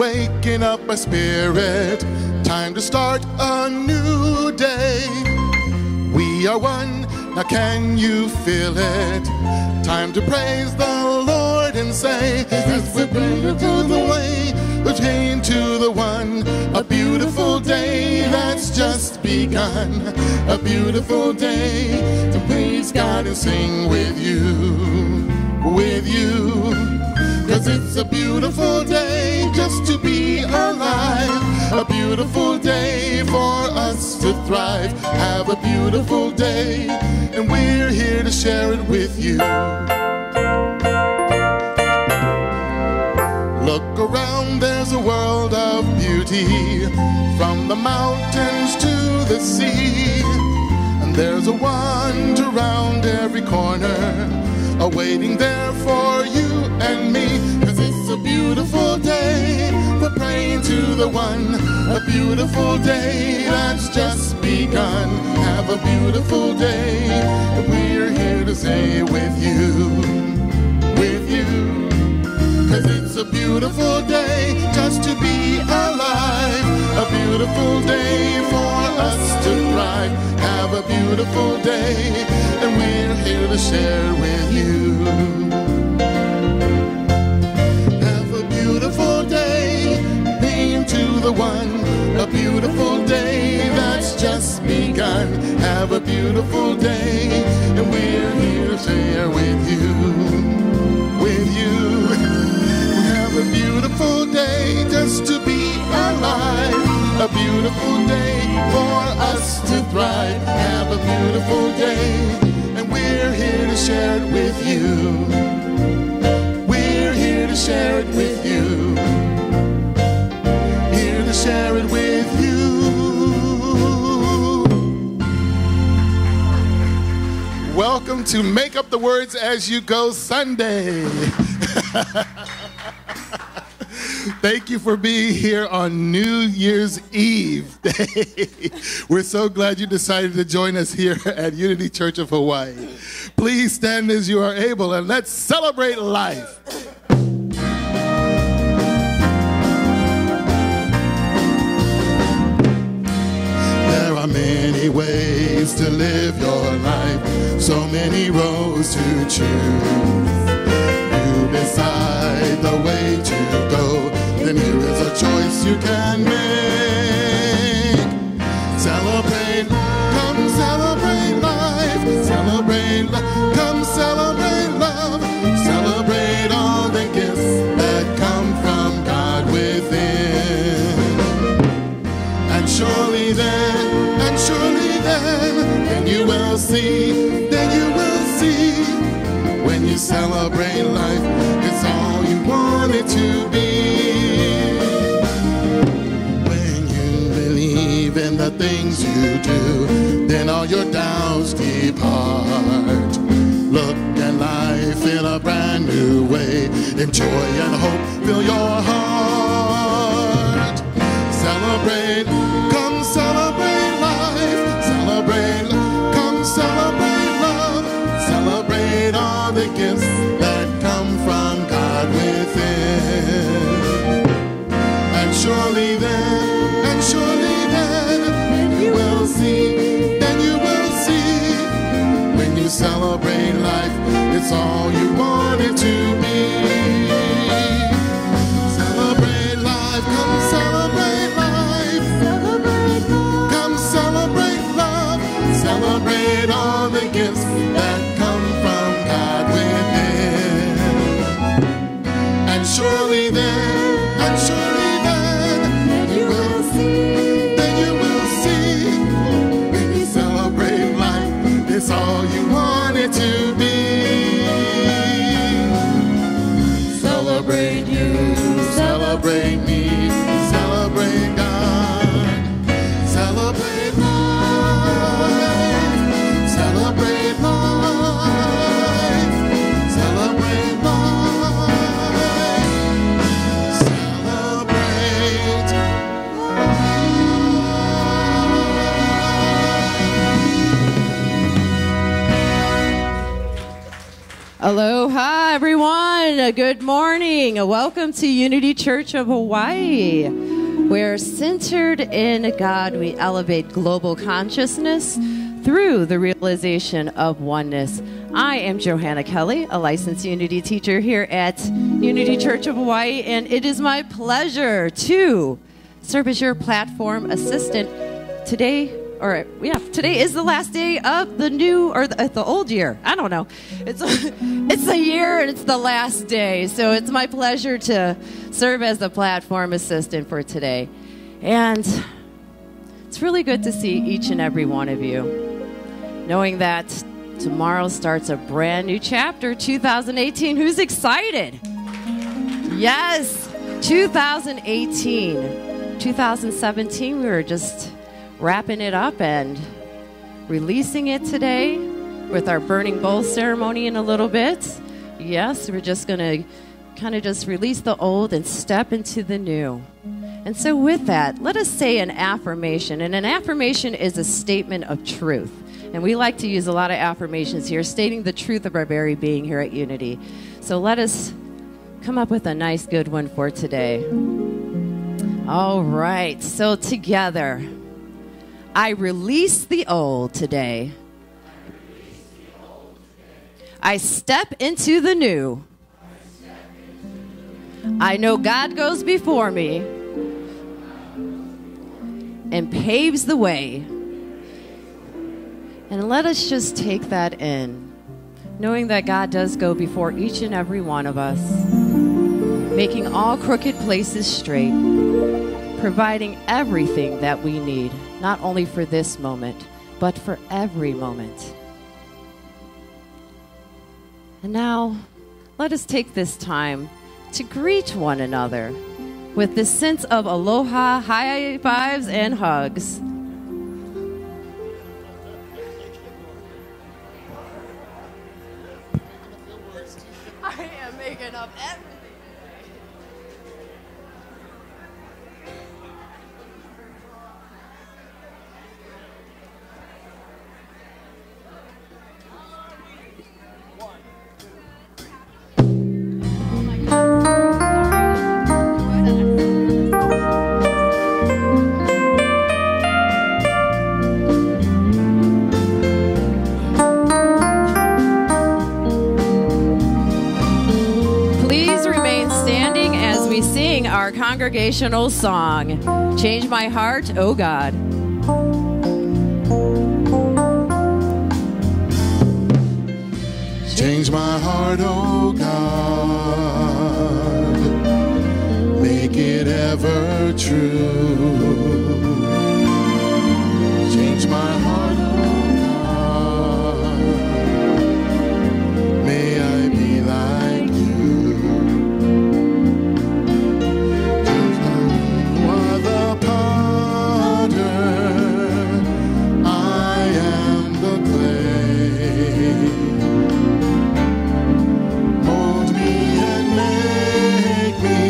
waking up my spirit. Time to start a new day. We are one, now can you feel it? Time to praise the Lord and say, as we bring it to the way, we came to the one. A beautiful day that's just begun. A beautiful day to praise God and sing with you. With you. 'Cause it's a beautiful day just to be alive. A beautiful day for us to thrive. Have a beautiful day, and we're here to share it with you. Look around, there's a world of beauty, from the mountains to the sea. And there's a wonder around every corner, awaiting there for you and me. 'Cause it's a beautiful day, we're praying to the one. A beautiful day that's just begun. Have a beautiful day, and we're here to say with you. With you. 'Cause it's a beautiful day just to be alive. A beautiful day for us to thrive. Have a beautiful day, and we're here to share with you. Have a beautiful day, being to the one. A beautiful day that's just begun. Have a beautiful day, and we're here to share with you. With you. Have a beautiful day just to be alive. A beautiful day for us to thrive. Have a beautiful day, and we're here to share it with you. We're here to share it with you. Here to share it with you. Welcome to Make Up the Words As You Go Sunday. Thank you for being here on New Year's Eve Day. We're so glad you decided to join us here at Unity Church of Hawaii. Please stand as you are able, and let's celebrate life. There are many ways to live your life, so many roads to choose. You decide the way to go, then here is a choice you can make. Celebrate, come celebrate life. Celebrate, come celebrate love. Celebrate all the gifts that come from God within. And surely then, you will see, when you celebrate life, it's all you want it to be. When you believe in the things you do, then all your doubts depart. Look at life in a brand new way, and joy and hope fill your heart. Celebrate, come celebrate life. Celebrate, come celebrate love. Celebrate all the gifts that come from God within. And surely then, you will see, when you celebrate life, it's all you want it to be. Celebrate life, come celebrate life. Come celebrate love. Celebrate all the gifts that come from God within. And surely then, you will see, when you celebrate life, it's all you want it to be. Celebrate you, celebrate me, celebrate God, celebrate life, celebrate life. Good morning. Welcome to Unity Church of Hawaii. We're centered in God. We elevate global consciousness through the realization of oneness. I am Johanna Kelly, a licensed Unity teacher here at Unity Church of Hawaii, and it is my pleasure to serve as your platform assistant today. Today is the last day of the new or the old year. I don't know. It's a year and it's the last day. So it's my pleasure to serve as the platform assistant for today. And it's really good to see each and every one of you. Knowing that tomorrow starts a brand new chapter, 2018. Who's excited? Yes, 2018. 2017, we were just wrapping it up and releasing it today with our burning bowl ceremony in a little bit. Yes, we're just going to kind of just release the old and step into the new. And so with that, let us say an affirmation. And an affirmation is a statement of truth. And we like to use a lot of affirmations here, stating the truth of our very being here at Unity. So let us come up with a nice good one for today. All right, so together, I release the old today. I step into the new. I know God goes before me and paves the way. And let us just take that in, knowing that God does go before each and every one of us, making all crooked places straight, providing everything that we need, not only for this moment, but for every moment. And now, let us take this time to greet one another with this sense of aloha, high fives, and hugs. I am making up everything. Our congregational song, Change My Heart, Oh God. Change my heart, oh God, make it ever true. Change my heart, oh God, may I be like you. You are the potter, I am the clay. Mold me and make me,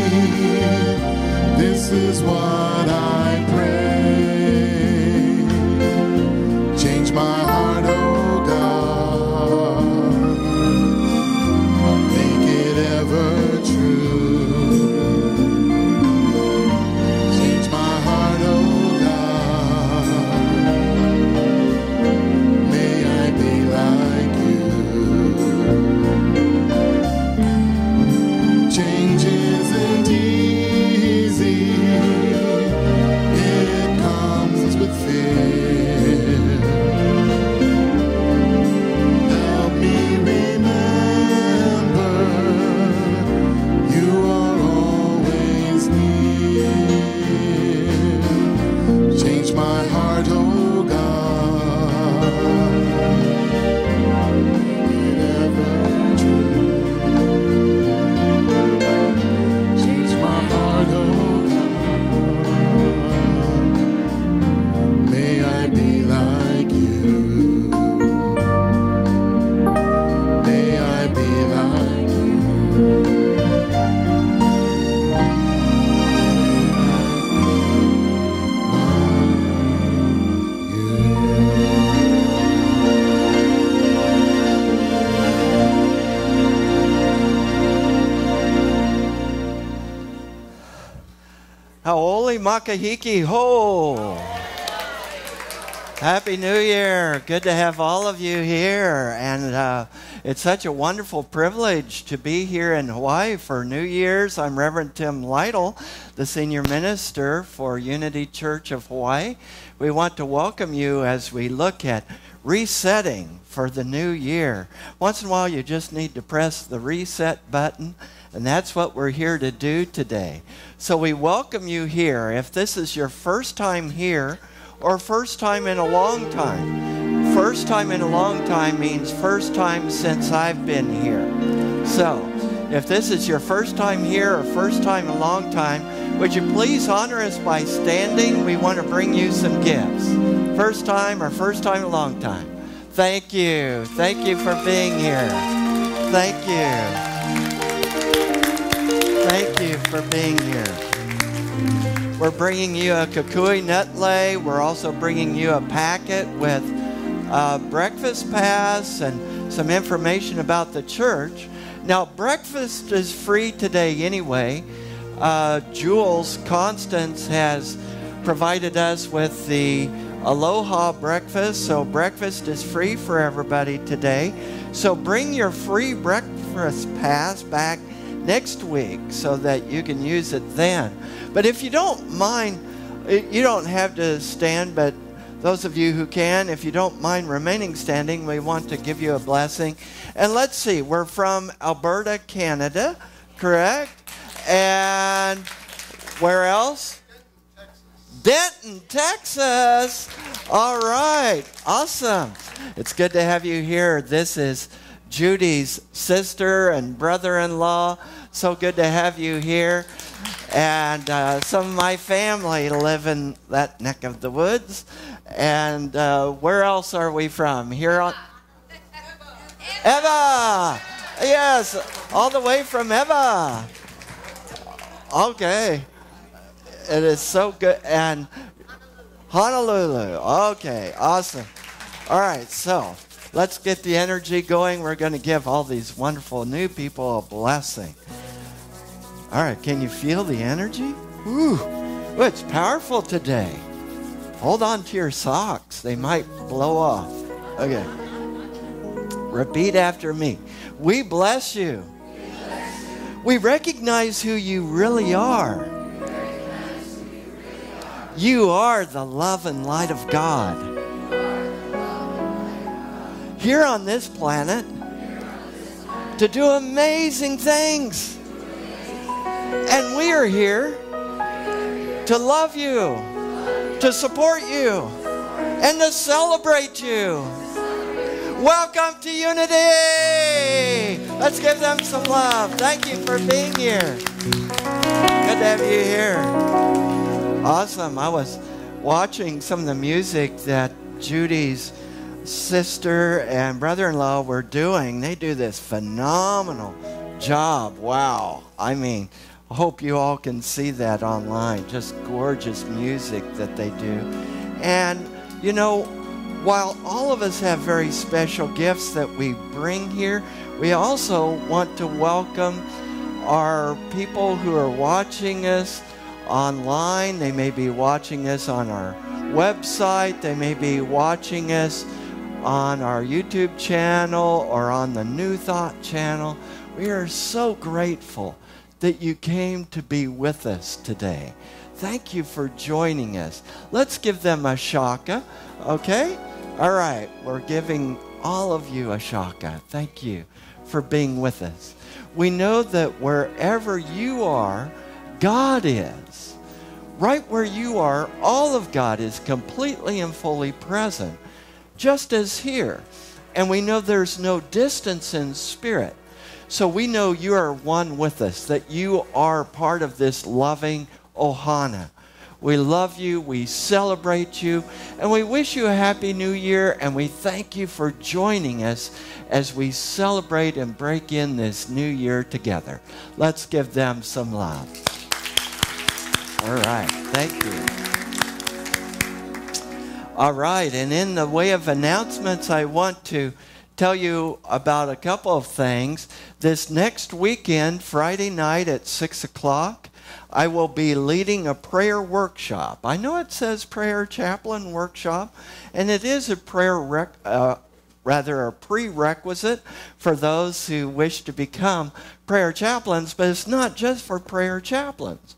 this is what I pray. Change my heart, oh God, make it ever true. Change my heart, oh God, may I be like you. Change isn't easy, it comes with fear. Help me remember, you are always near. Change my heart, oh God, make it ever true. Change my heart, oh God, may I be like you. May I be like you. Makahiki ho! Happy New Year. Good to have all of you here. And it's such a wonderful privilege to be here in Hawaii for New Year's. I'm Reverend Tim Lytle, the senior minister for Unity Church of Hawaii. We want to welcome you as we look at resetting for the new year. Once in a while, you just need to press the reset button, and that's what we're here to do today. So we welcome you here. If this is your first time here, or first time in a long time. First time in a long time means first time since I've been here. So, if this is your first time here or first time in a long time, would you please honor us by standing? We want to bring you some gifts. First time or first time in a long time. Thank you. Thank you for being here. Thank you. Thank you for being here. We're bringing you a kukui nut lei. We're also bringing you a packet with a breakfast pass and some information about the church. Now, breakfast is free today anyway. Jules Constance has provided us with the Aloha breakfast, so breakfast is free for everybody today. So bring your free breakfast pass back next week so that you can use it then. But if you don't mind, you don't have to stand, but those of you who can, if you don't mind remaining standing, we want to give you a blessing. And let's see, we're from Alberta, Canada, correct? And where else? Denton, Texas. All right, awesome. It's good to have you here. This is Judy's sister and brother-in-law. So good to have you here. And some of my family live in that neck of the woods. And where else are we from? Here on Eva. Yes, all the way from Eva. Okay. It is so good. And Honolulu. Okay, awesome. All right, so let's get the energy going. We're going to give all these wonderful new people a blessing. All right, can you feel the energy? Ooh, it's powerful today. Hold on to your socks. They might blow off. Okay. Repeat after me. We bless you. We recognize who you really are. You are the love and light of God. Here on this planet to do amazing things. And we are here to love you, to support you, and to celebrate you. Welcome to Unity. Let's give them some love. Thank you for being here. Good to have you here. Awesome. I was watching some of the music that Judy's sister and brother-in-law were doing. They do this phenomenal job. Wow. I mean, I hope you all can see that online. Just gorgeous music that they do. And, you know, while all of us have very special gifts that we bring here, we also want to welcome our people who are watching us online. They may be watching us on our website. They may be watching us on our YouTube channel or on the New Thought channel. We are so grateful that you came to be with us today. Thank you for joining us. Let's give them a shaka, okay? All right, we're giving all of you a shaka. Thank you for being with us. We know that wherever you are, God is. Right where you are, all of God is completely and fully present, just as here. And we know there's no distance in spirit. So we know you are one with us, that you are part of this loving ohana. We love you, we celebrate you, and we wish you a happy new year, and we thank you for joining us as we celebrate and break in this new year together. Let's give them some love. All right, thank you. All right, and in the way of announcements, I want to tell you about a couple of things. This next weekend, Friday night at 6 o'clock, I will be leading a prayer workshop. I know it says prayer chaplain workshop, and it is a a prerequisite for those who wish to become prayer chaplains, but it's not just for prayer chaplains.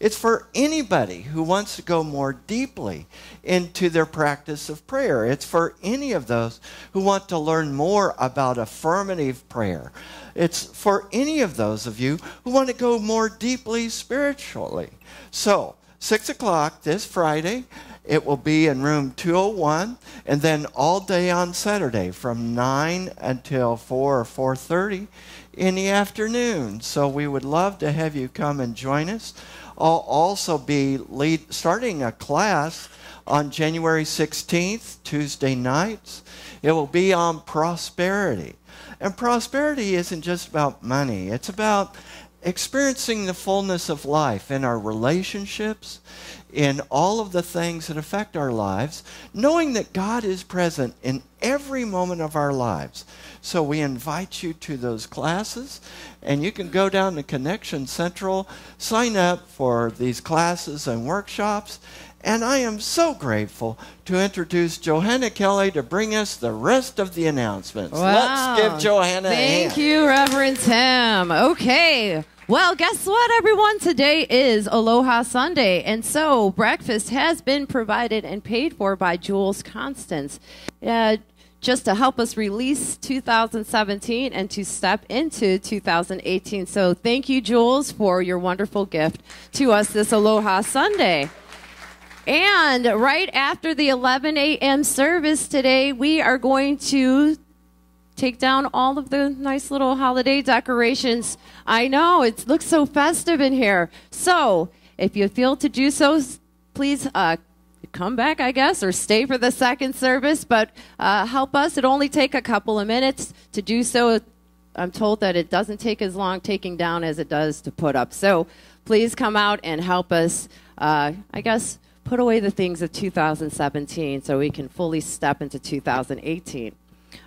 It's for anybody who wants to go more deeply into their practice of prayer. It's for any of those who want to learn more about affirmative prayer. It's for any of those of you who want to go more deeply spiritually. So, 6 o'clock this Friday, it will be in room 201, and then all day on Saturday from 9 until 4 or 4:30 in the afternoon. So we would love to have you come and join us. I'll also be starting a class on January 16th, Tuesday nights. It will be on prosperity. And prosperity isn't just about money. It's about experiencing the fullness of life in our relationships, in all of the things that affect our lives, knowing that God is present in every moment of our lives. So we invite you to those classes, and you can go down to Connection Central, sign up for these classes and workshops. And I am so grateful to introduce Johanna Kelly to bring us the rest of the announcements. Wow. Let's give Johanna a hand. Thank you, Reverend Tim. Okay. Well, guess what, everyone? Today is Aloha Sunday, and so breakfast has been provided and paid for by Jules Constance, just to help us release 2017 and to step into 2018. So thank you, Jules, for your wonderful gift to us this Aloha Sunday. And right after the 11 a.m. service today, we are going to take down all of the nice little holiday decorations. I know, it looks so festive in here. So if you feel to do so, please come back, I guess, or stay for the second service. But help us. It'll only take a couple of minutes to do so. I'm told that it doesn't take as long taking down as it does to put up. So please come out and help us, I guess, put away the things of 2017 so we can fully step into 2018.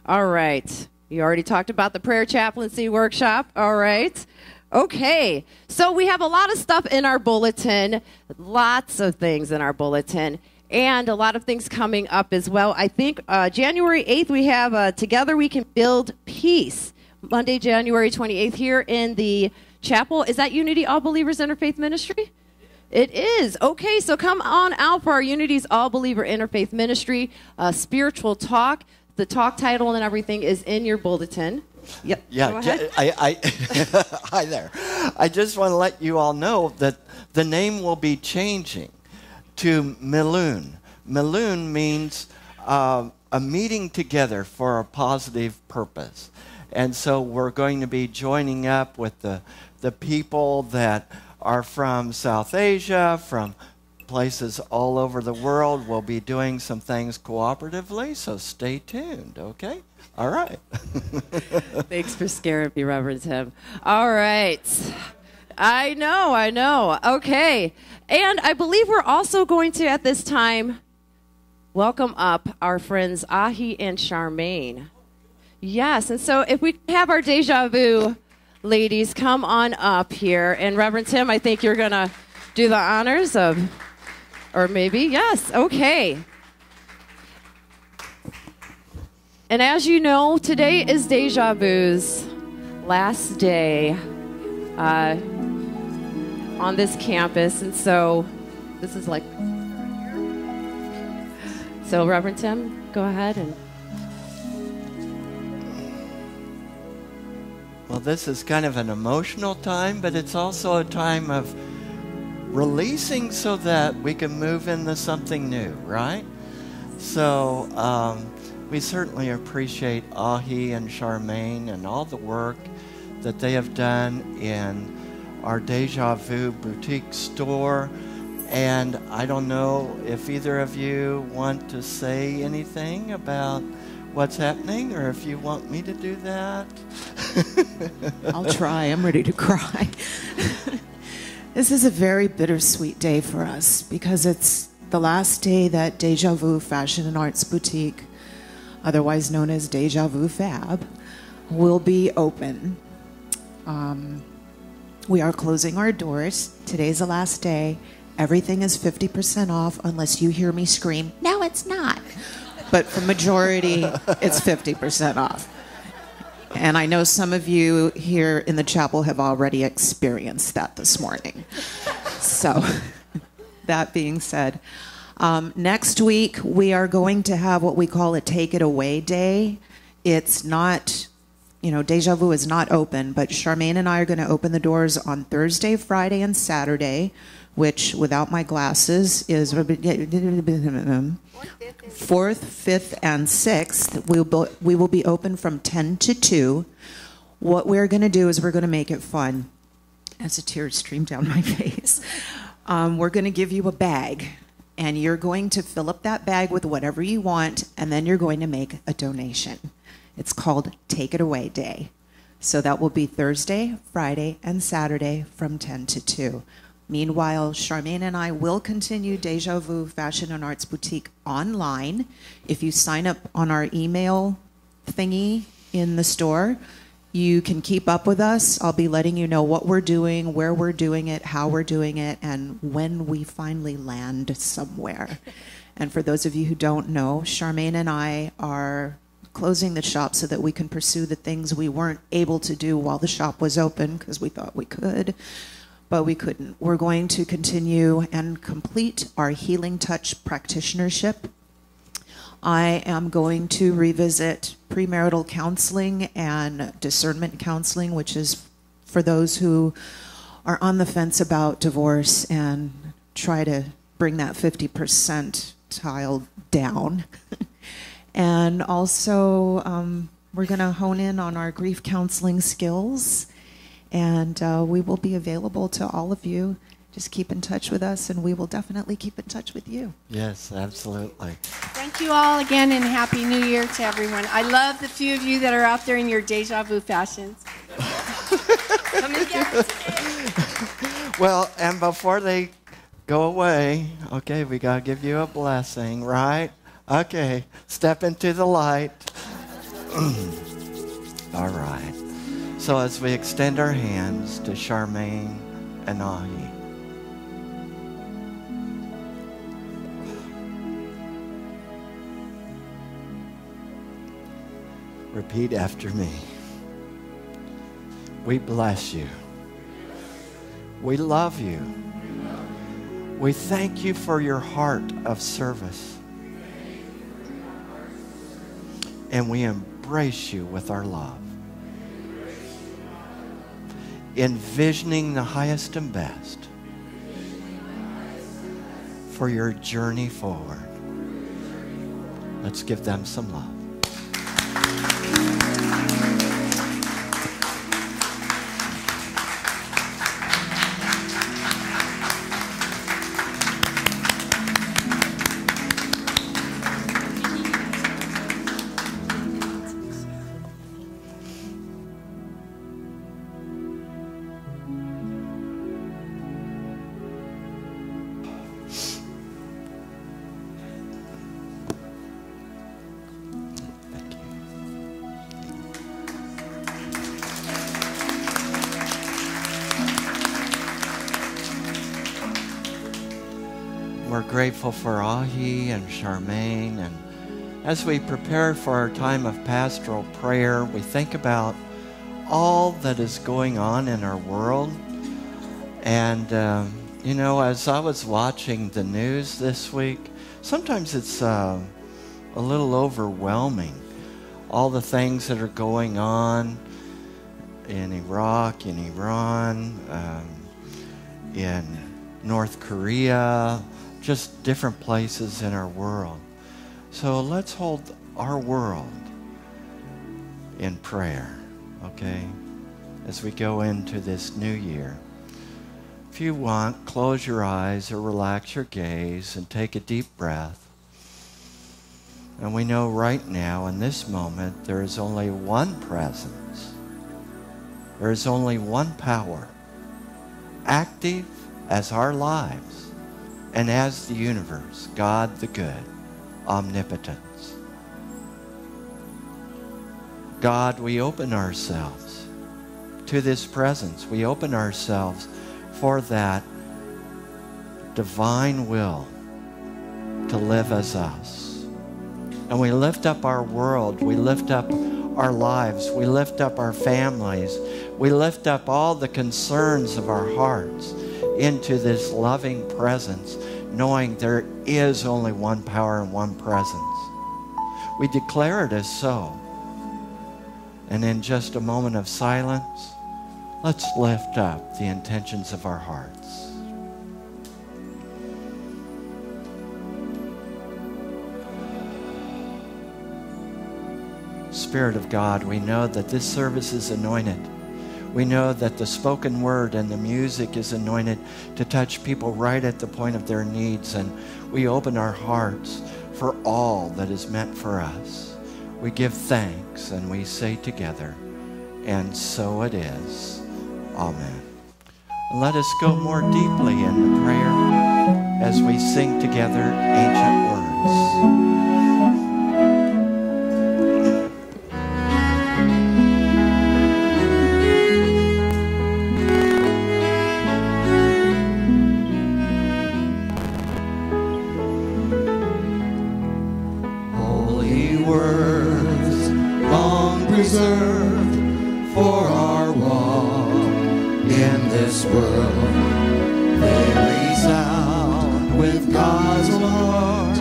All right. You already talked about the prayer chaplaincy workshop. All right. Okay. So we have a lot of stuff in our bulletin, lots of things in our bulletin, and a lot of things coming up as well. I think January 8th we have Together We Can Build Peace, Monday, January 28th here in the chapel. Is that Unity All Believers Interfaith Ministry? It is. Okay, so come on out for our Unity's All Believer Interfaith Ministry spiritual talk. The talk title and everything is in your bulletin. Yep. Yeah. Go ahead. Hi there. I just want to let you all know that the name will be changing to Miloon. Miloon means a meeting together for a positive purpose. And so we're going to be joining up with the people that are from South Asia, from places all over the world. We'll be doing some things cooperatively, so stay tuned, okay? All right. Thanks for scaring me, Reverend Tim. All right. I know. Okay. And I believe we're also going to, at this time, welcome up our friends Ahi and Charmaine. Yes, and so if we have our Deja Vu ladies come on up here. And Reverend Tim, I think you're going to do the honors of, or maybe, yes, okay. And as you know, today is Deja Vu's last day on this campus. And so this is like, so Reverend Tim, go ahead and. Well, this is kind of an emotional time, but it's also a time of releasing so that we can move into something new, right? So we certainly appreciate Ahi and Charmaine and all the work that they have done in our Deja Vu boutique store. And I don't know if either of you want to say anything about what's happening, or if you want me to do that. I'll try. I'm ready to cry. This is a very bittersweet day for us because it's the last day that Deja Vu Fashion and Arts Boutique, otherwise known as Deja Vu Fab, will be open. We are closing our doors. Today's the last day. Everything is 50% off unless you hear me scream, "No, it's not." But for majority, it's 50% off. And I know some of you here in the chapel have already experienced that this morning. So, that being said, next week we are going to have what we call a Take It Away Day. It's not, Deja Vu is not open, but Charmaine and I are going to open the doors on Thursday, Friday, and Saturday, which, without my glasses, is 4th, 5th, and 6th. We will be open from 10 to 2. What we're going to do is we're going to make it fun. As a tear streamed down my face. We're going to give you a bag, and you're going to fill up that bag with whatever you want, and then you're going to make a donation. It's called Take It Away Day. So that will be Thursday, Friday, and Saturday from 10 to 2. Meanwhile, Charmaine and I will continue Deja Vu Fashion and Arts Boutique online. If you sign up on our email thingy in the store, you can keep up with us. I'll be letting you know what we're doing, where we're doing it, how we're doing it, and when we finally land somewhere. And for those of you who don't know, Charmaine and I are closing the shop so that we can pursue the things we weren't able to do while the shop was open, because we thought we could, but we couldn't. We're going to continue and complete our Healing Touch practitionership. I am going to revisit premarital counseling and discernment counseling, which is for those who are on the fence about divorce and try to bring that 50% tile down. And also, we're going to hone in on our grief counseling skills, and we will be available to all of you. Just keep in touch with us, and we will definitely keep in touch with you. Yes, absolutely. Thank you all again, and Happy New Year to everyone. I love the few of you that are out there in your Deja Vu fashions. Come and get it today. Well, and before they go away, okay, we got to give you a blessing, right? Okay, step into the light. All right. So as we extend our hands to Charmaine and Ahi, repeat after me. We bless you. We love you. We thank you for your heart of service. And we embrace you with our love. Envisioning the highest and best for your journey forward. Let's give them some love. We're grateful for Ahi and Charmaine, and as we prepare for our time of pastoral prayer, we think about all that is going on in our world. And, as I was watching the news this week, sometimes it's a little overwhelming. All the things that are going on in Iraq, in Iran, in North Korea, just different places in our world. So let's hold our world in prayer, okay, as we go into this new year. If you want, close your eyes or relax your gaze and take a deep breath. And we know right now, in this moment, there is only one presence. There is only one power, active as our lives and as the universe, God the good, omnipotence. God, we open ourselves to this presence. We open ourselves for that divine will to live as us. And we lift up our world. We lift up our lives. We lift up our families. We lift up all the concerns of our hearts into this loving presence, knowing there is only one power and one presence. We declare it as so. And in just a moment of silence, let's lift up the intentions of our hearts. Spirit of God, we know that this service is anointed. We know that the spoken word and the music is anointed to touch people right at the point of their needs. And we open our hearts for all that is meant for us. We give thanks and we say together, and so it is. Amen. And let us go more deeply in the prayer as we sing together ancient words. Preserved for our walk in this world, they resound with God's own heart.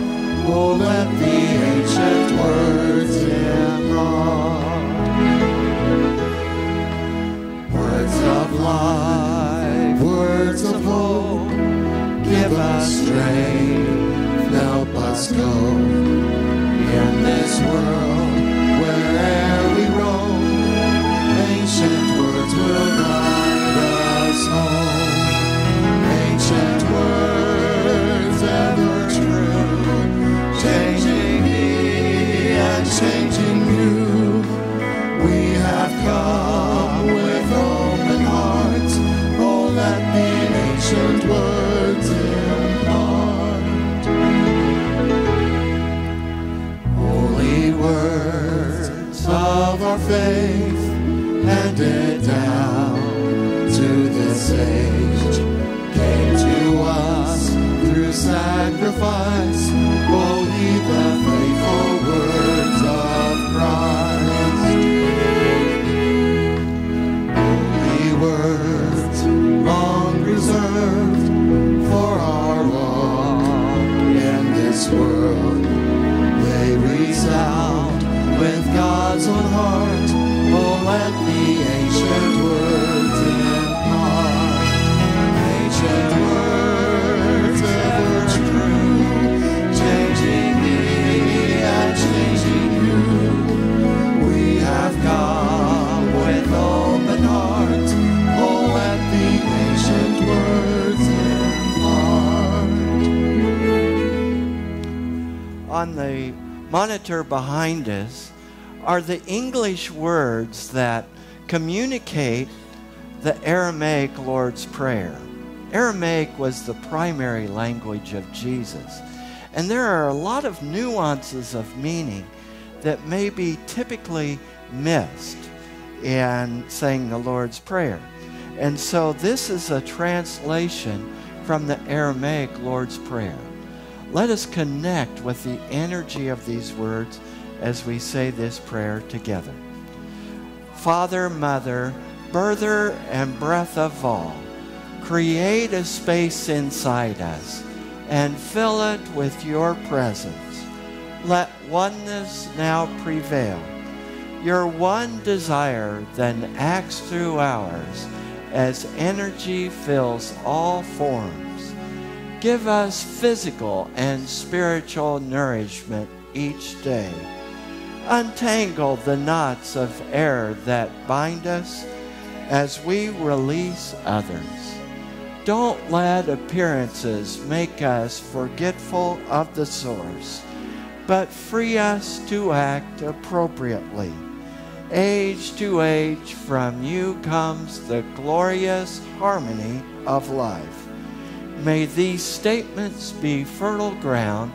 Oh, let the ancient words impart. Words of life, words of hope, give us strength, help us go in this world. Where'er we roam, ancient words will guide us home. Ancient words ever true, changing me and changing you. We have come with open hearts. Oh, let the ancient words impart. Holy words of our faith, handed down to this age, came to us through sacrifice. Oh, heed the faithful words of Christ. Holy words, long reserved for our walk in this world, they resound with God's own heart. Oh, let the ancient words impart. Ancient words ever true, changing me and changing you. We have come with open hearts. Oh, let the ancient words impart. On the monitor behind us are the English words that communicate the Aramaic Lord's Prayer. Aramaic was the primary language of Jesus. And there are a lot of nuances of meaning that may be typically missed in saying the Lord's Prayer. And so this is a translation from the Aramaic Lord's Prayer. Let us connect with the energy of these words as we say this prayer together. Father, Mother, birther and breath of all, create a space inside us and fill it with your presence. Let oneness now prevail. Your one desire then acts through ours as energy fills all forms. Give us physical and spiritual nourishment each day. Untangle the knots of error that bind us as we release others. Don't let appearances make us forgetful of the source, but free us to act appropriately. Age to age from you comes the glorious harmony of life. May these statements be fertile ground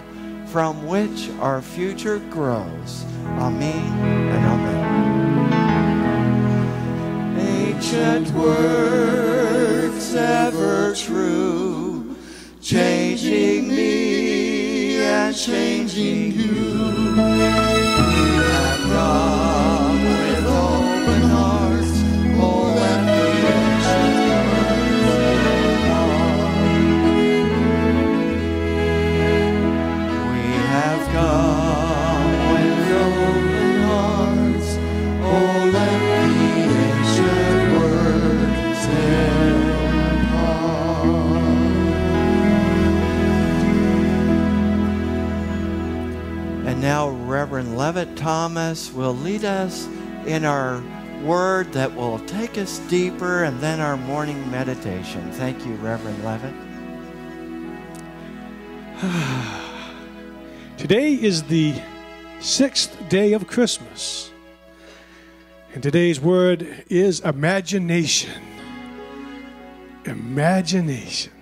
from which our future grows. Amen and amen. ancient words ever true, changing me and changing you. We have come with open hearts, oh, let the ancient words impart. We have come with open hearts, oh, let the ancient words impart. And now Reverend Levitt Thomas will lead us in our word that will take us deeper, and then our morning meditation. Thank you, Reverend Levitt. Today is the 6th day of Christmas, and today's word is imagination. Imagination.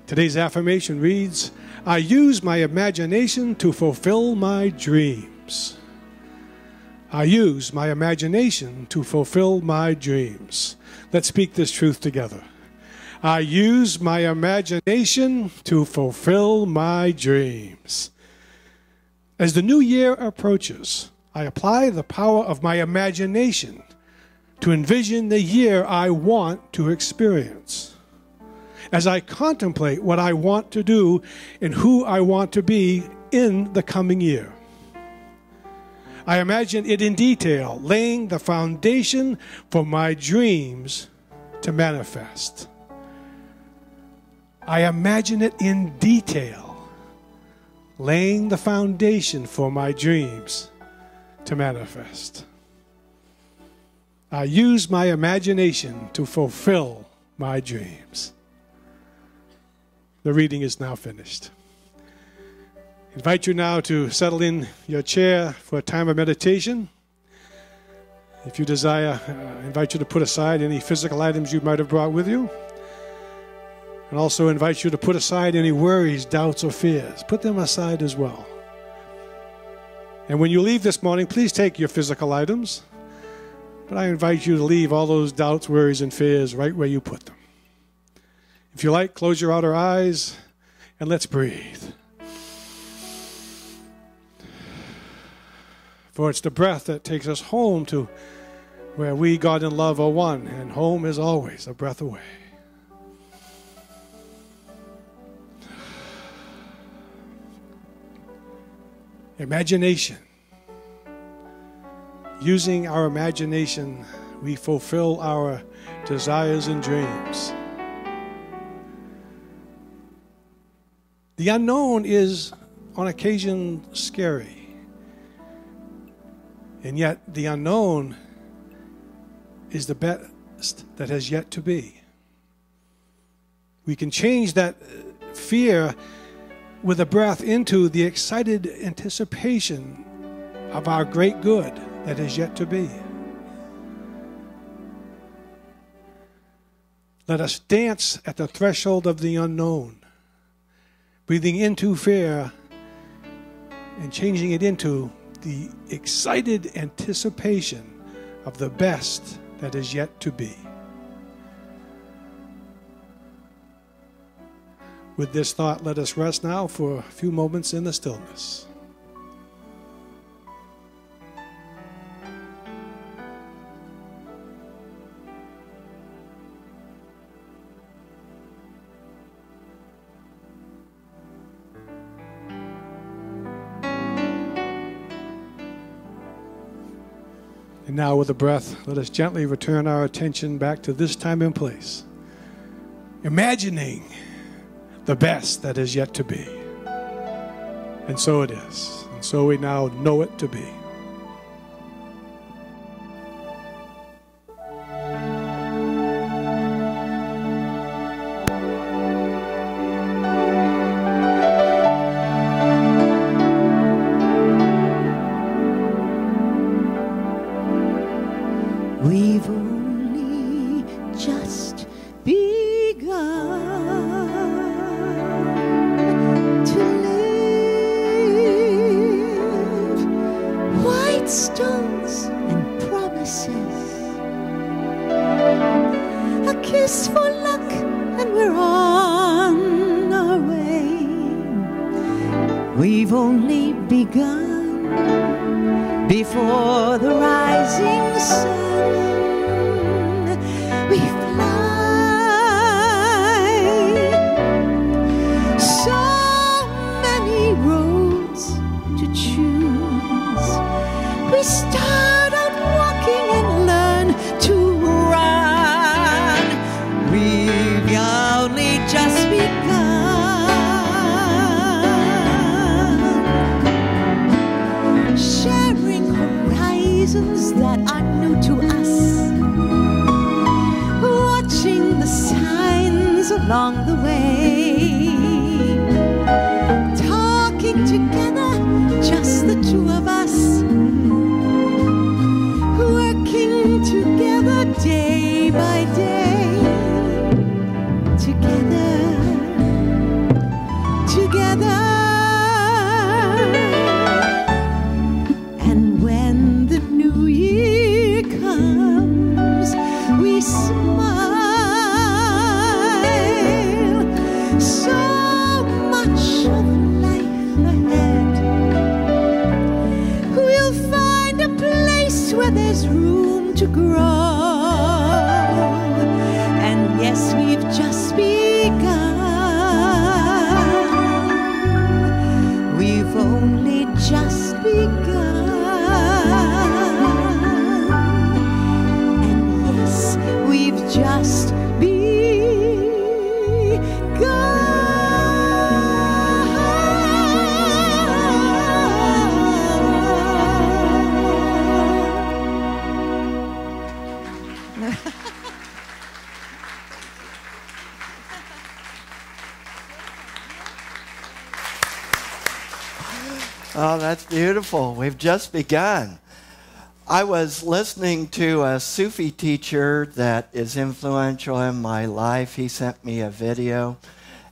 Today's affirmation reads, I use my imagination to fulfill my dreams. I use my imagination to fulfill my dreams. Let's speak this truth together. I use my imagination to fulfill my dreams. As the new year approaches, I apply the power of my imagination to envision the year I want to experience. As I contemplate what I want to do and who I want to be in the coming year, I imagine it in detail, laying the foundation for my dreams to manifest. I imagine it in detail, laying the foundation for my dreams to manifest. I use my imagination to fulfill my dreams. The reading is now finished. I invite you now to settle in your chair for a time of meditation. If you desire, I invite you to put aside any physical items you might have brought with you. And also invite you to put aside any worries, doubts, or fears. Put them aside as well. And when you leave this morning, please take your physical items. But I invite you to leave all those doubts, worries, and fears right where you put them. If you like, close your outer eyes and let's breathe. For it's the breath that takes us home to where we, God and love, are one, and home is always a breath away. Imagination. Using our imagination, we fulfill our desires and dreams. The unknown is, on occasion, scary. And yet, the unknown is the best that has yet to be. We can change that fear with a breath into the excited anticipation of our great good that is yet to be. Let us dance at the threshold of the unknown, breathing into fear and changing it into the excited anticipation of the best that is yet to be. With this thought, let us rest now for a few moments in the stillness. And now with a breath, let us gently return our attention back to this time and place, imagining the best that is yet to be. And so it is. And so we now know it to be. We've only just begun to live. We've only begun before the rising sun. We fly so many roads to choose. We start out walking and learn to run. We've only just begun. Sharing horizons that are new to us, watching the signs along the way, talking together, just the two of us, working together day by day, together, together. We smile, so much of life ahead. We'll find a place where there's room to grow. And yes, we've just begun. We've only just begun. Just Oh, that's beautiful. We've just begun. I was listening to a Sufi teacher that is influential in my life. He sent me a video.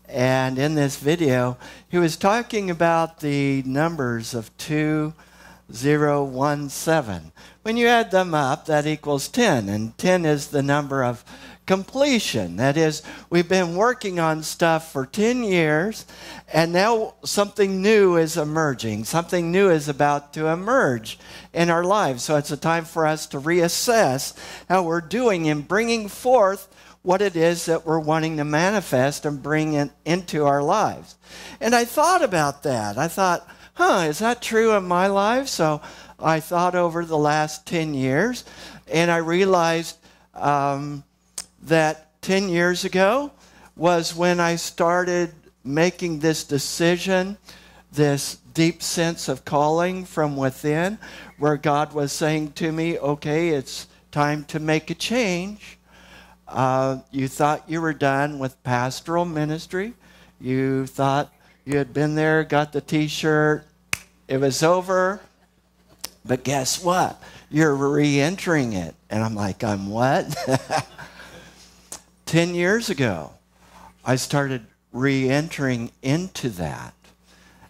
And in this video, he was talking about the numbers of 2017. When you add them up, that equals 10. And 10 is the number of completion. That is, we've been working on stuff for 10 years, and now something new is emerging. Something new is about to emerge in our lives. So it's a time for us to reassess how we're doing in bringing forth what it is that we're wanting to manifest and bring it into our lives. And I thought about that. I thought, is that true in my life? So I thought over the last 10 years, and I realized that 10 years ago was when I started making this decision, this deep sense of calling from within, where God was saying to me, okay, it's time to make a change. You thought you were done with pastoral ministry. You thought you had been there, got the t-shirt, it was over. But guess what? You're re-entering it. And I'm like, I'm what? 10 years ago, I started re-entering into that,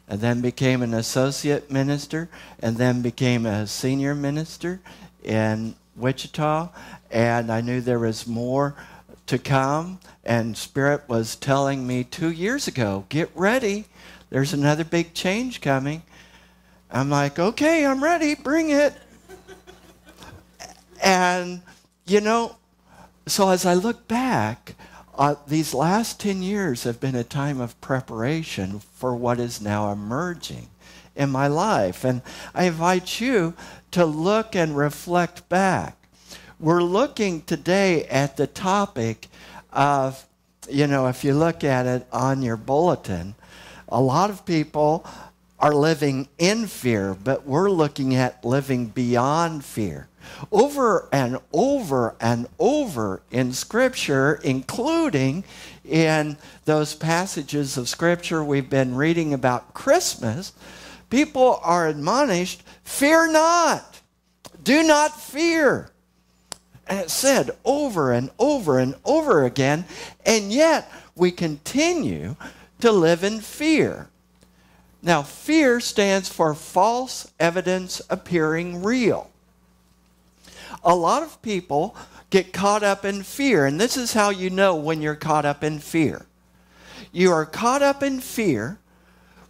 and then became an associate minister, and then became a senior minister in Wichita, and I knew there was more to come, and Spirit was telling me 2 years ago, get ready, there's another big change coming. I'm like, okay, I'm ready, bring it. And, you know, so as I look back, these last 10 years have been a time of preparation for what is now emerging in my life. And I invite you to look and reflect back. We're looking today at the topic of, you know, if you look at it on your bulletin, a lot of people are living in fear, but we're looking at living beyond fear. Over and over and over in Scripture, including in those passages of Scripture we've been reading about Christmas, people are admonished, fear not, do not fear. And it said over and over and over again, and yet we continue to live in fear. Now, fear stands for false evidence appearing real. A lot of people get caught up in fear, and this is how you know when you're caught up in fear. You are caught up in fear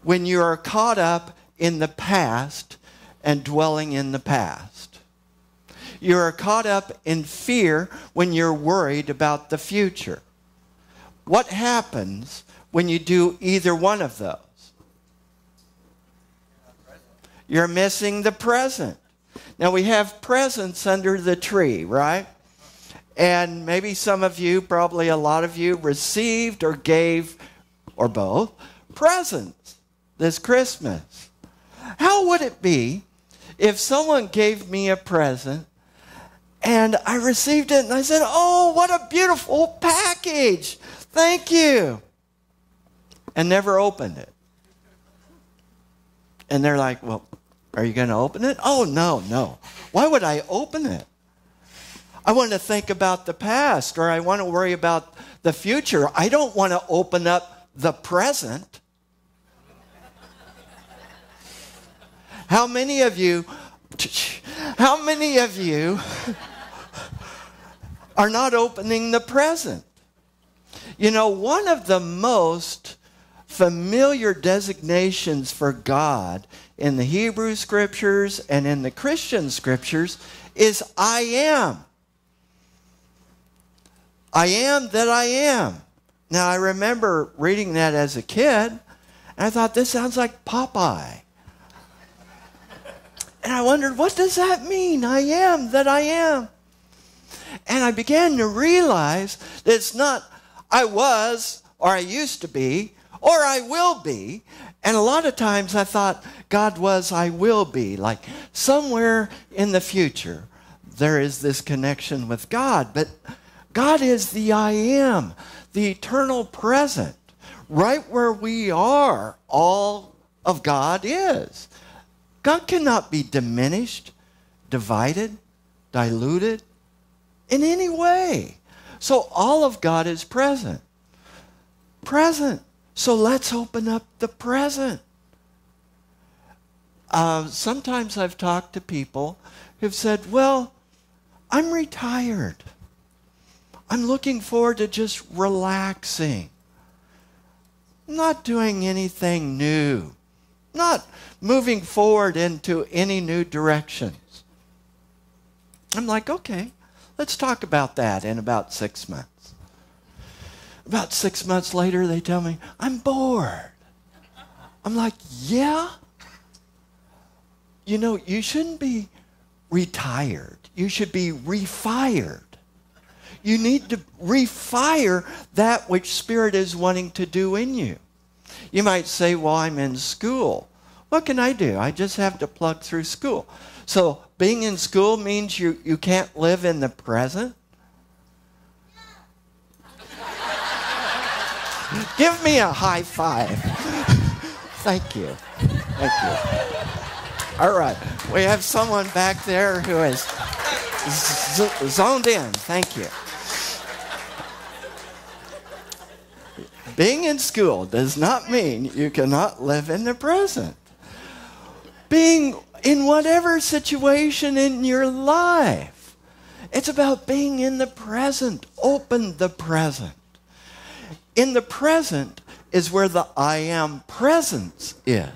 when you are caught up in the past and dwelling in the past. You are caught up in fear when you're worried about the future. What happens when you do either one of those? You're missing the present. Now we have presents under the tree, right? And maybe some of you, probably a lot of you, received or gave, or both, presents this Christmas. How would it be if someone gave me a present and I received it and I said, "Oh, what a beautiful package. Thank you." And never opened it. And they're like, "Well, are you going to open it?" "Oh, no. Why would I open it? I want to think about the past, or I want to worry about the future. I don't want to open up the present." How many of you are not opening the present? You know, one of the most familiar designations for God in the Hebrew scriptures and in the Christian scriptures is I am. I am that I am. Now, I remember reading that as a kid, and I thought, this sounds like Popeye. And I wondered, what does that mean? I am that I am. And I began to realize that it's not I was, or I used to be, or I will be. And a lot of times I thought God was, I will be. Like somewhere in the future, there is this connection with God. But God is the I am, the eternal present. Right where we are, all of God is. God cannot be diminished, divided, diluted in any way. So all of God is present. Present. So let's open up the present. Sometimes I've talked to people who've said, "Well, I'm retired. I'm looking forward to just relaxing. Not doing anything new. Not moving forward into any new directions." I'm like, okay, let's talk about that in about 6 months. About 6 months later, they tell me, "I'm bored." I'm like, yeah? You know, you shouldn't be retired. You should be refired. You need to refire that which Spirit is wanting to do in you. You might say, "Well, I'm in school. What can I do? I just have to plug through school." So being in school means you can't live in the present? Give me a high five. Thank you. Thank you. All right. We have someone back there who is zoned in. Thank you. Being in school does not mean you cannot live in the present. Being in whatever situation in your life, it's about being in the present. Open the present. In the present is where the I am presence is.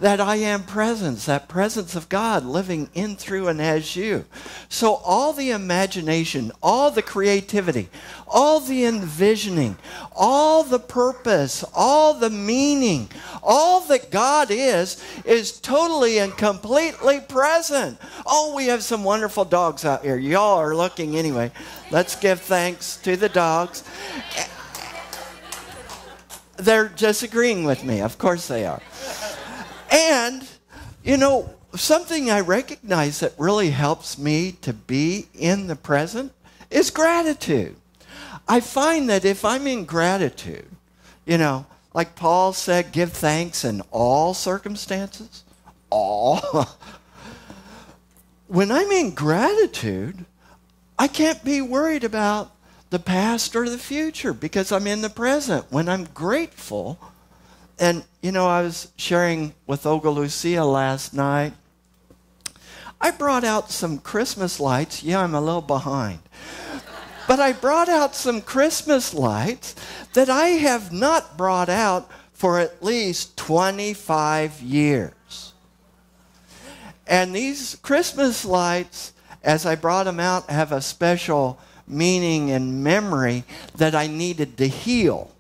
That I am presence, that presence of God living in, through, and as you. So all the imagination, all the creativity, all the envisioning, all the purpose, all the meaning, all that God is totally and completely present. Oh, we have some wonderful dogs out here. Y'all are looking anyway. Let's give thanks to the dogs. They're just agreeing with me. Of course they are. And, you know, something I recognize that really helps me to be in the present is gratitude. I find that if I'm in gratitude, you know, like Paul said, give thanks in all circumstances. All. When I'm in gratitude, I can't be worried about the past or the future because I'm in the present. When I'm grateful, and, you know, I was sharing with Olga Lucia last night. I brought out some Christmas lights. Yeah, I'm a little behind. But I brought out some Christmas lights that I have not brought out for at least 25 years. And these Christmas lights, as I brought them out, have a special meaning and memory that I needed to heal.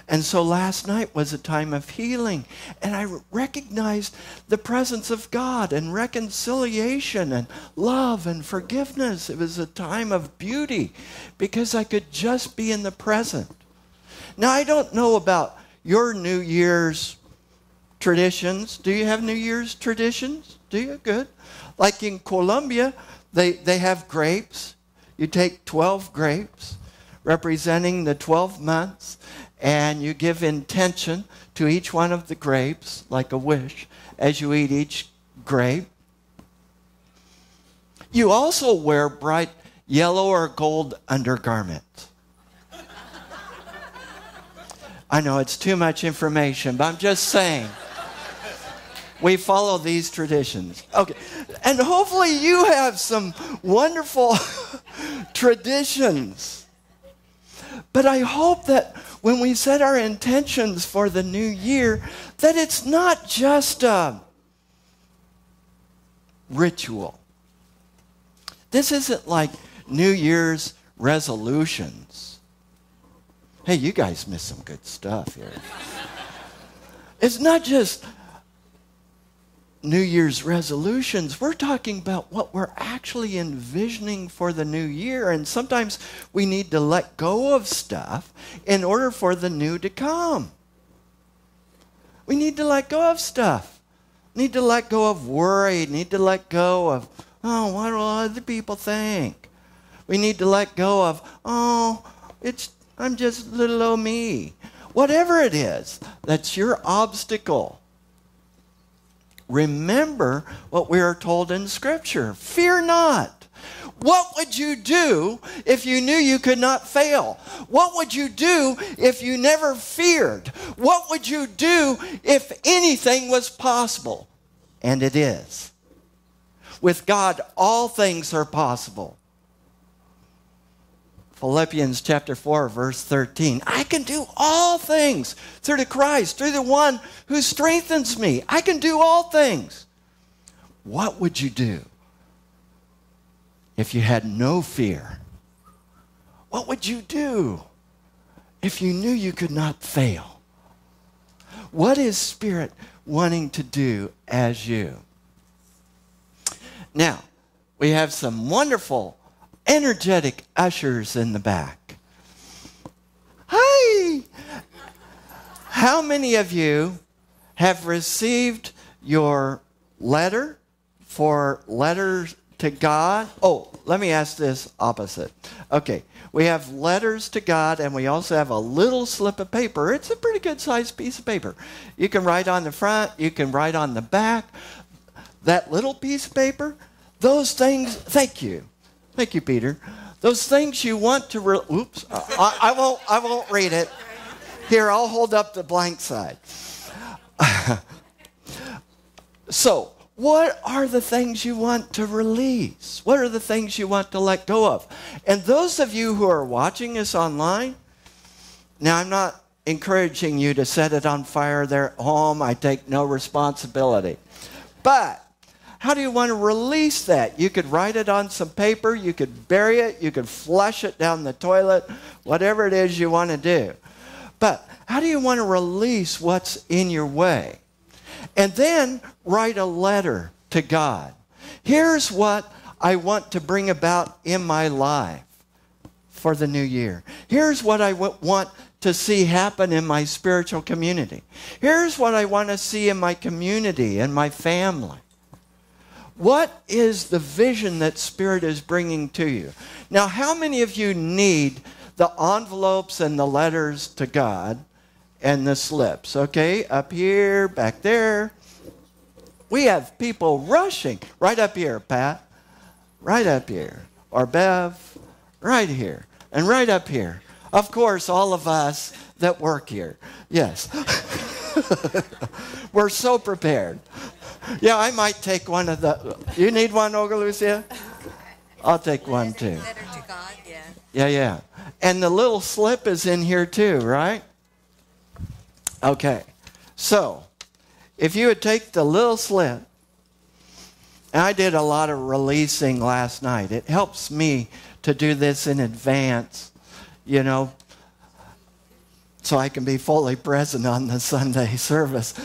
And so last night was a time of healing. And I recognized the presence of God and reconciliation and love and forgiveness. It was a time of beauty because I could just be in the present. Now, I don't know about your New Year's traditions. Do you have New Year's traditions? Do you? Good. Like in Colombia, they have grapes. You take 12 grapes representing the 12 months, and you give intention to each one of the grapes, like a wish, as you eat each grape. You also wear bright yellow or gold undergarments. I know it's too much information, but I'm just saying. We follow these traditions. Okay. And hopefully you have some wonderful traditions. But I hope that when we set our intentions for the new year, that it's not just a ritual. This isn't like New Year's resolutions. Hey, you guys missed some good stuff here. It's not just New Year's resolutions. We're talking about what we're actually envisioning for the new year. And sometimes we need to let go of stuff in order for the new to come. We need to let go of stuff. Need to let go of worry. Need to let go of, oh, what will other people think? We need to let go of, oh, I'm just little old me. Whatever it is, that's your obstacle. Remember what we are told in Scripture. Fear not. What would you do if you knew you could not fail? What would you do if you never feared? What would you do if anything was possible? And it is. With God, all things are possible. Philippians chapter 4, verse 13. I can do all things through the Christ, through the one who strengthens me. I can do all things. What would you do if you had no fear? What would you do if you knew you could not fail? What is Spirit wanting to do as you? Now, we have some wonderful energetic ushers in the back. Hi! How many of you have received your letter for letters to God? Oh, let me ask this opposite. Okay, we have letters to God, and we also have a little slip of paper. It's a pretty good sized piece of paper. You can write on the front, you can write on the back. That little piece of paper, those things, thank you. Thank you, Peter. Those things you want to... Oops. I won't read it. Here, I'll hold up the blank side. So, what are the things you want to release? What are the things you want to let go of? And those of you who are watching us online, now I'm not encouraging you to set it on fire there at home. I take no responsibility. But how do you want to release that? You could write it on some paper. You could bury it. You could flush it down the toilet. Whatever it is you want to do. But how do you want to release what's in your way? And then write a letter to God. Here's what I want to bring about in my life for the new year. Here's what I want to see happen in my spiritual community. Here's what I want to see in my community and my family. What is the vision that Spirit is bringing to you? Now, how many of you need the envelopes and the letters to God and the slips? Okay, up here, back there. We have people rushing. Right up here, Pat. Right up here. Or Bev. Right here. And right up here. Of course, all of us that work here. Yes. We're so prepared. Yeah, I might take one of the... You need one, Olga Lucia? I'll take one, too. Letter to God, yeah. Yeah. And the little slip is in here, too, right? Okay. So, if you would take the little slip, and I did a lot of releasing last night. It helps me to do this in advance, you know, so I can be fully present on the Sunday service.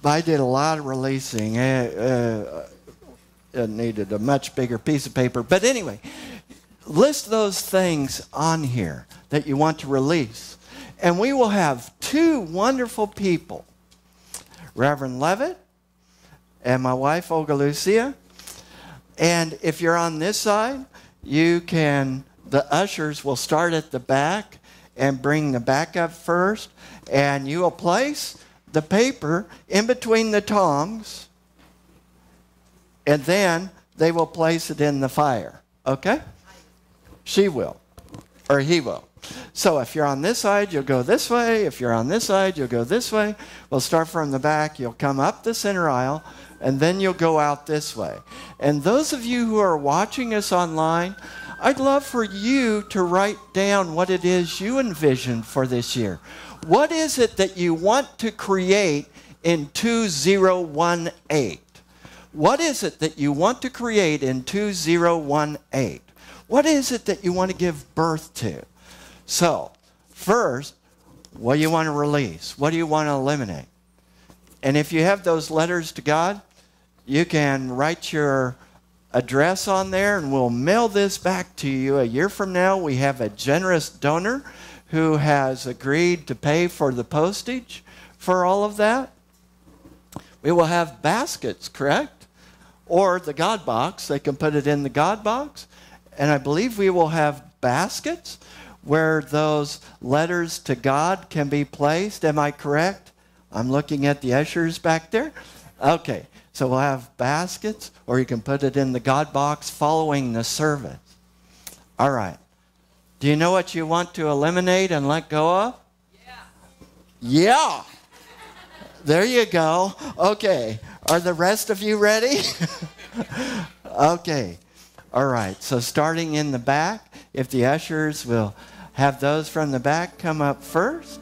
But I did a lot of releasing. It needed a much bigger piece of paper. But anyway, list those things on here that you want to release. And we will have two wonderful people, Reverend Levitt and my wife, Olga Lucia. And if you're on this side, the ushers will start at the back and bring the back up first. And you will place the paper in between the tongs. And then they will place it in the fire. Okay? She will. Or he will. So if you're on this side, you'll go this way. If you're on this side, you'll go this way. We'll start from the back. You'll come up the center aisle, and then you'll go out this way. And those of you who are watching us online, I'd love for you to write down what it is you envision for this year. What is it that you want to create in 2018? What is it that you want to create in 2018? What is it that you want to give birth to? So, first, what do you want to release? What do you want to eliminate? And if you have those letters to God, you can write your address on there and we'll mail this back to you. A year from now, we have a generous donor who has agreed to pay for the postage for all of that. We will have baskets, correct? Or the God box. They can put it in the God box. And I believe we will have baskets where those letters to God can be placed. Am I correct? I'm looking at the ushers back there. Okay, so we'll have baskets, or you can put it in the God box following the service. All right. Do you know what you want to eliminate and let go of? Yeah. There you go. Okay. Are the rest of you ready? Okay. All right. So starting in the back, if the ushers will have those from the back come up first.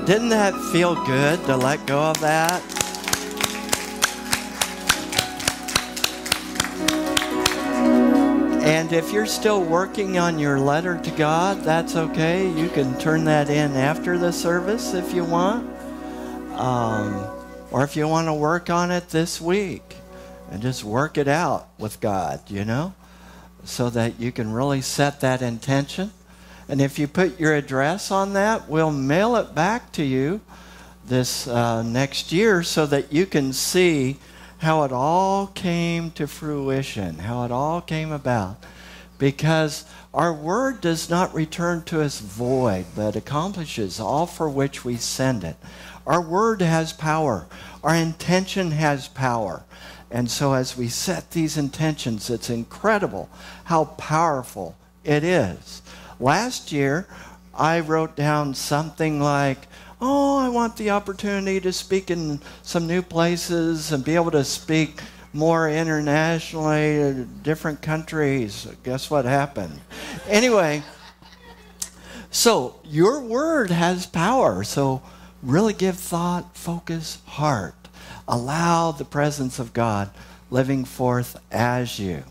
Didn't that feel good to let go of that? And if you're still working on your letter to God, that's okay. You can turn that in after the service if you want. Or if you want to work on it this week and just work it out with God, you know, so that you can really set that intention. And if you put your address on that, we'll mail it back to you this next year so that you can see how it all came to fruition, how it all came about. Because our word does not return to us void, but accomplishes all for which we send it. Our word has power. Our intention has power. And so as we set these intentions, it's incredible how powerful it is. Last year, I wrote down something like, oh, I want the opportunity to speak in some new places and be able to speak more internationally to different countries. Guess what happened? Anyway, so your word has power. So really give thought, focus, heart. Allow the presence of God living forth as you.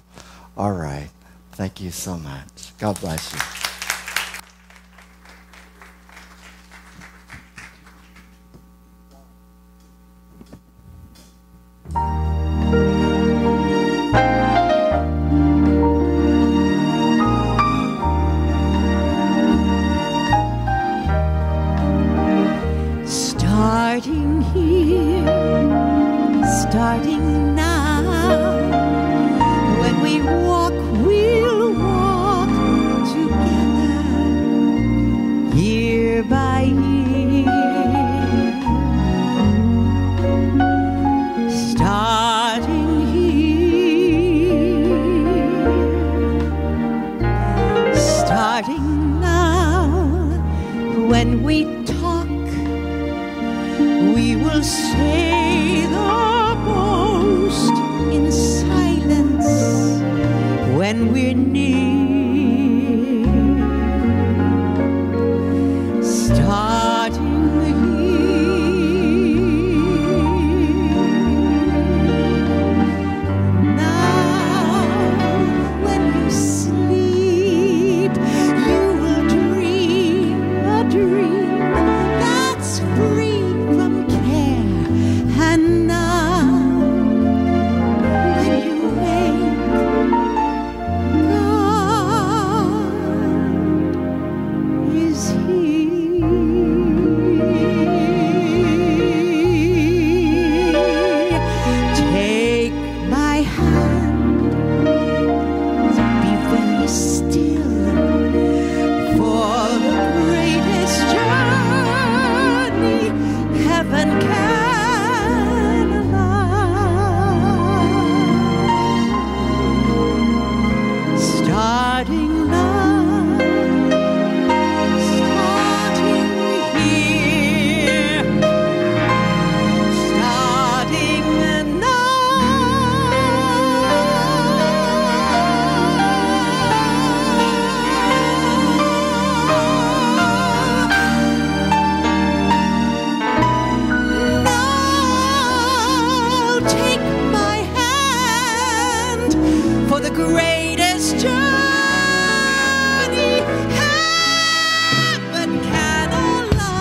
All right. Thank you so much. God bless you. Starting here, starting now, when we walk, we'll walk together, year by year. Starting here, starting now, when we talk, we will say the most in silence when we're near. Starting here. Now, when you sleep, you will dream a dream that's free from care. And now, when you wake, God is here. Take my hand, be very still, for the greatest journey heaven can allow. Starting now, starting here, starting now, take my hand for the greatest journey heaven can allow.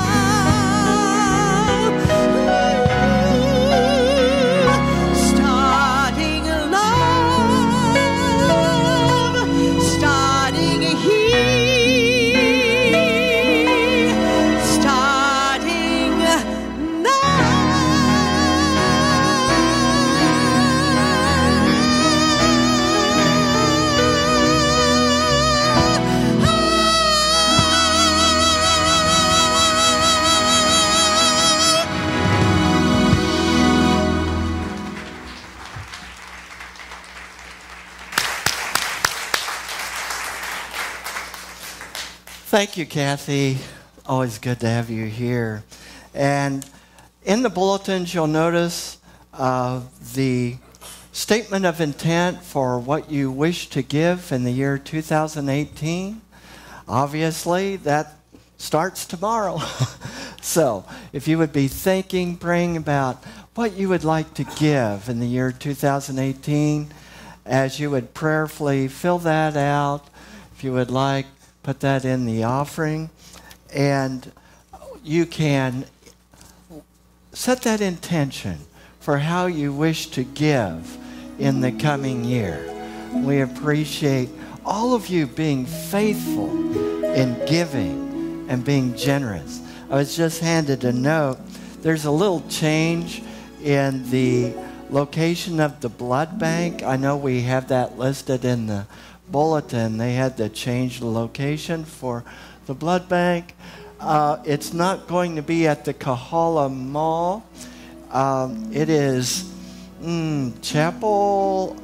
Starting love, starting here, starting Thank you, Kathy. Always good to have you here. And in the bulletins, you'll notice the statement of intent for what you wish to give in the year 2018. Obviously, that starts tomorrow. So, if you would be thinking, praying about what you would like to give in the year 2018, as you would prayerfully fill that out, if you would like, put that in the offering, and you can set that intention for how you wish to give in the coming year. We appreciate all of you being faithful in giving and being generous. I was just handed a note. There's a little change in the location of the blood bank. I know we have that listed in the bulletin. They had to change the location for the blood bank. It's not going to be at the Kahala Mall. It is Chapel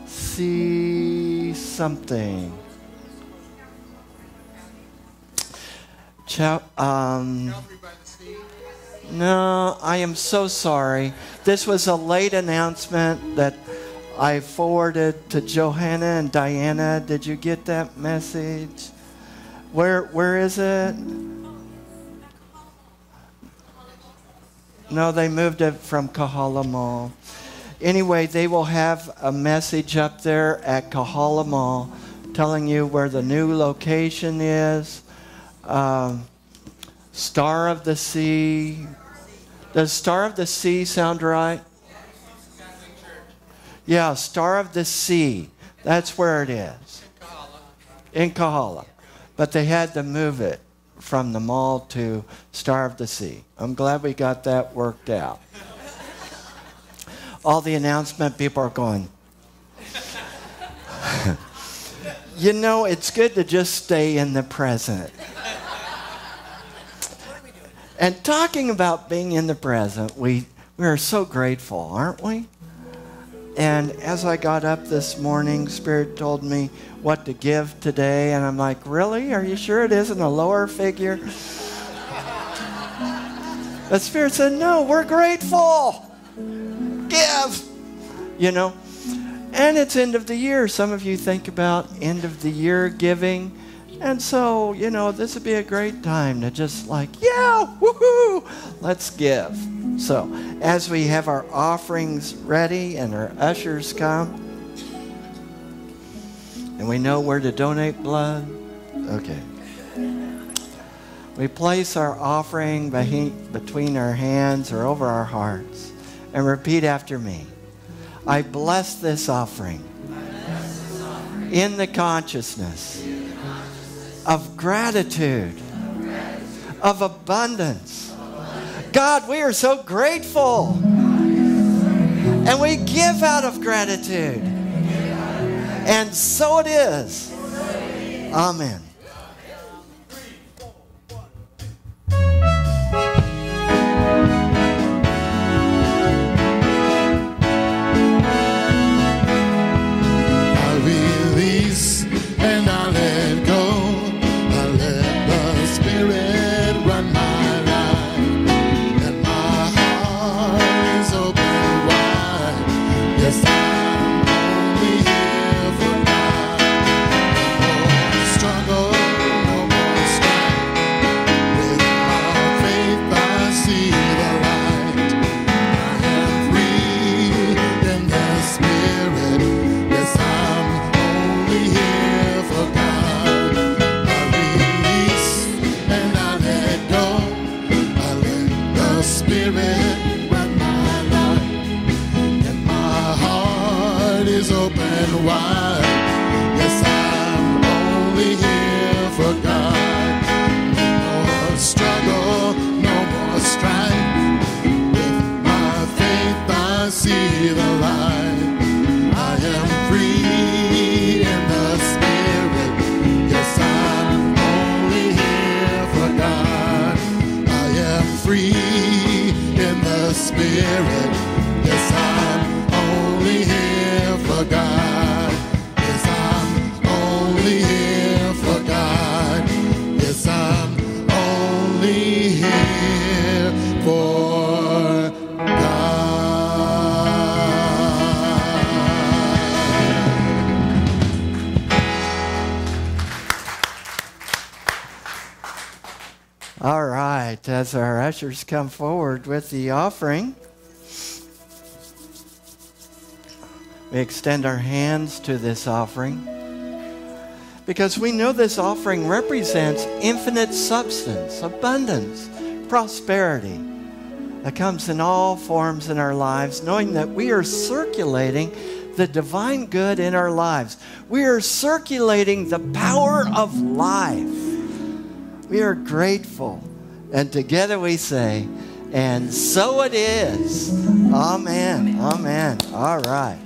C something. No, I am so sorry. This was a late announcement that I forwarded to Johanna and Diana. Did you get that message? Where is it? No, they moved it from Kahala Mall. Anyway, they will have a message up there at Kahala Mall telling you where the new location is. Star of the Sea. Does Star of the Sea sound right? Yeah, Star of the Sea. That's where it is. In Kahala. But they had to move it from the mall to Star of the Sea. I'm glad we got that worked out. All the announcement people are going, you know, it's good to just stay in the present. And talking about being in the present, we are so grateful, aren't we? And as I got up this morning, Spirit told me what to give today, and I'm like, really? Are you sure it isn't a lower figure? But Spirit said, no, we're grateful. Give. You know? And it's end of the year. Some of you think about end of the year giving. And so, you know, this would be a great time to just like, yeah, woohoo, let's give. So, as we have our offerings ready and our ushers come, and we know where to donate blood, okay. We place our offering between our hands or over our hearts and repeat after me. I bless this offering in the consciousness of gratitude, of abundance. God, we are so grateful. And we give out of gratitude. And so it is. Amen. All right, as our ushers come forward with the offering, we extend our hands to this offering because we know this offering represents infinite substance, abundance, prosperity that comes in all forms in our lives, knowing that we are circulating the divine good in our lives. We are circulating the power of life. We are grateful. And together we say, and so it is. Amen. Amen. All right.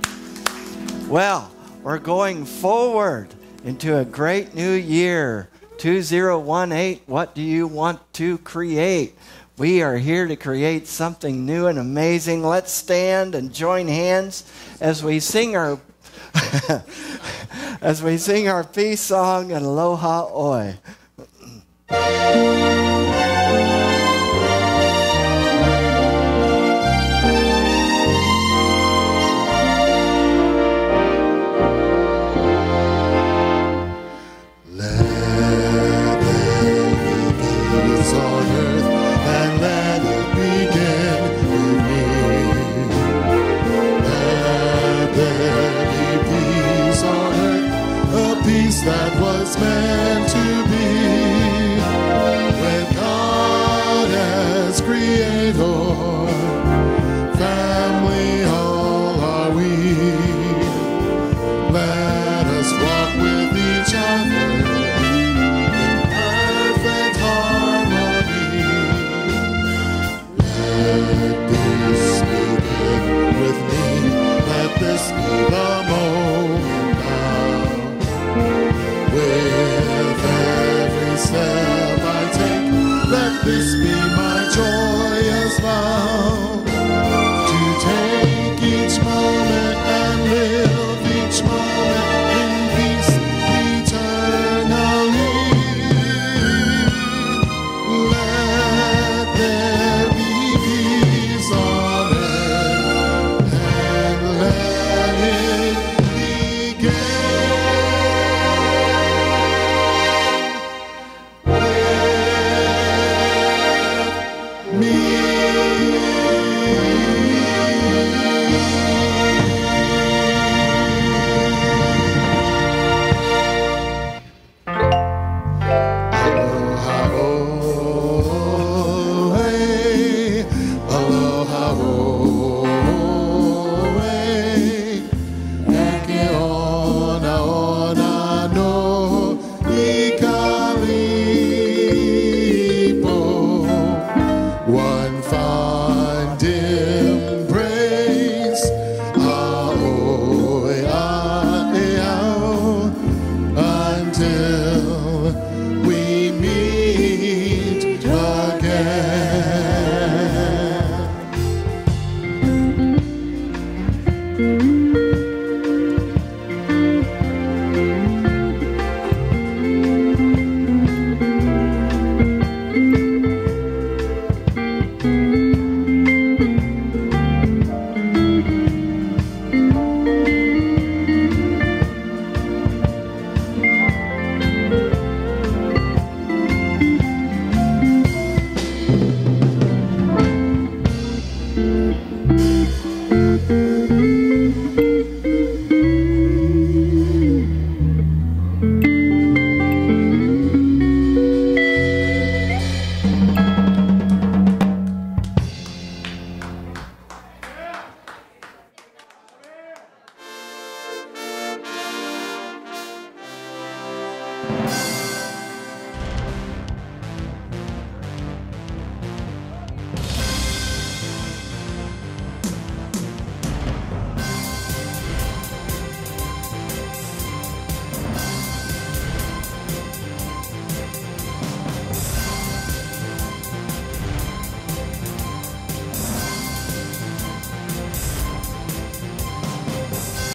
Well, we're going forward into a great new year. 2018. What do you want to create? We are here to create something new and amazing. Let's stand and join hands as we sing our as we sing our peace song and Aloha Oi.